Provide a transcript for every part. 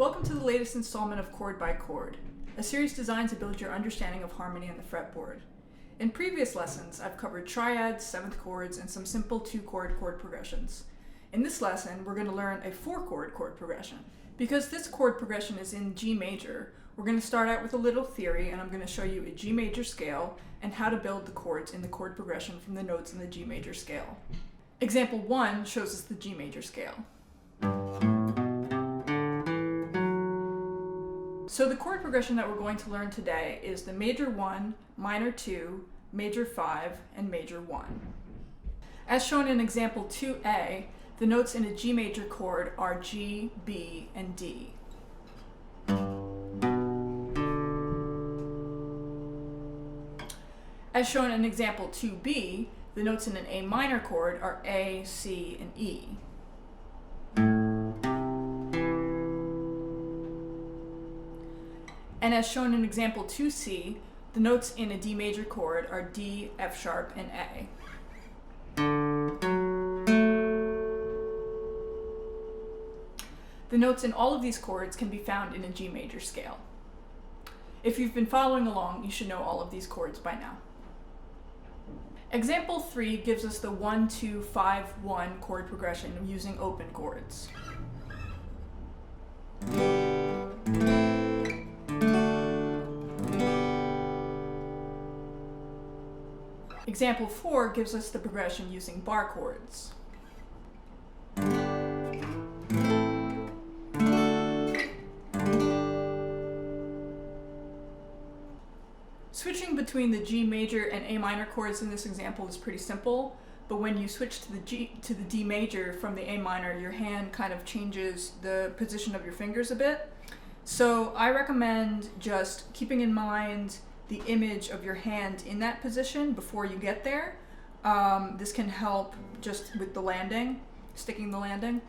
Welcome to the latest installment of Chord by Chord, a series designed to build your understanding of harmony on the fretboard. In previous lessons, I've covered triads, seventh chords, and some simple two-chord chord progressions. In this lesson, we're going to learn a four-chord chord progression. Because this chord progression is in G major, we're going to start out with a little theory, and I'm going to show you a G major scale and how to build the chords in the chord progression from the notes in the G major scale. Example 1 shows us the G major scale. So the chord progression that we're going to learn today is the major 1, minor 2, major 5, and major 1. As shown in example 2a, the notes in a G major chord are G, B, and D. As shown in example 2b, the notes in an A minor chord are A, C, and E. And as shown in example 2c, the notes in a D major chord are D, F sharp, and A. The notes in all of these chords can be found in a G major scale. If you've been following along, you should know all of these chords by now. Example 3 gives us the 1, 2, 5, 1 chord progression using open chords. Example 4 gives us the progression using bar chords. Switching between the G major and A minor chords in this example is pretty simple, but when you switch to the D major from the A minor, your hand kind of changes the position of your fingers a bit. So I recommend just keeping in mind the image of your hand in that position before you get there. This can help just with the landing, sticking the landing.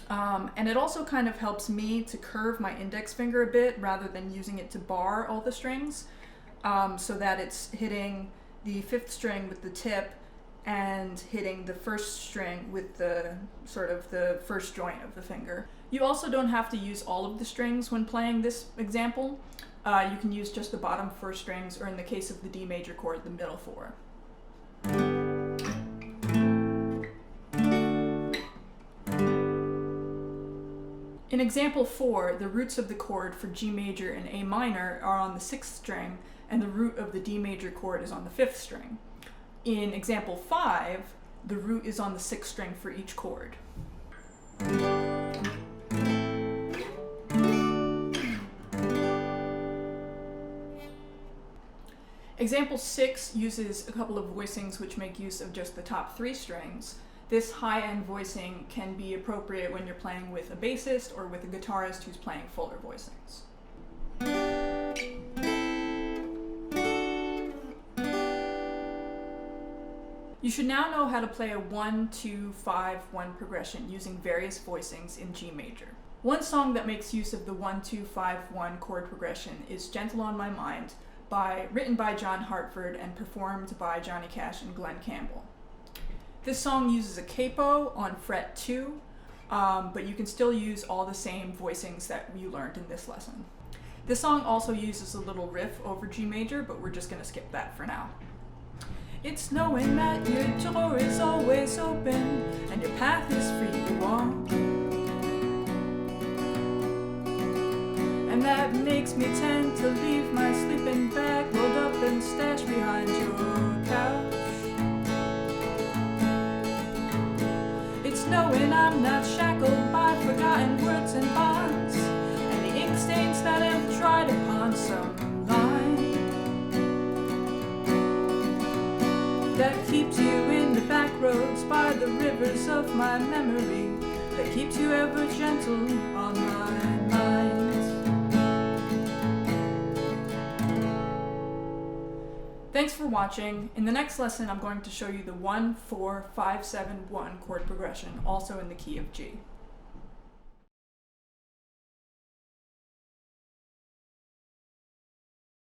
And it also kind of helps me to curve my index finger a bit rather than using it to bar all the strings, so that it's hitting the 5th string with the tip and hitting the 1st string with the sort of the first joint of the finger. You also don't have to use all of the strings when playing this example. You can use just the bottom 4 strings, or in the case of the D major chord, the middle 4. In example 4, the roots of the chord for G major and A minor are on the 6th string, and the root of the D major chord is on the 5th string. In example 5, the root is on the 6th string for each chord. Example 6 uses a couple of voicings which make use of just the top 3 strings. This high-end voicing can be appropriate when you're playing with a bassist or with a guitarist who's playing fuller voicings. You should now know how to play a 1, 2, 5, 1 progression using various voicings in G major. One song that makes use of the 1, 2, 5, 1 chord progression is Gentle on My Mind, written by John Hartford and performed by Johnny Cash and Glenn Campbell. This song uses a capo on fret 2, but you can still use all the same voicings that you learned in this lesson. This song also uses a little riff over G major, but we're just going to skip that for now. It's knowing that your door is always open and your path is free to walk, and that makes me tend to leave my sleeping bag rolled up and stashed behind your couch. It's knowing I'm not shackled by forgotten words and bonds, and the ink stains that have dried upon some line, that keeps you in the back roads by the rivers of my memory, that keeps you ever gentle on my mind. Thanks for watching. In the next lesson, I'm going to show you the 1, 4, 5, 7, 1 chord progression, also in the key of G.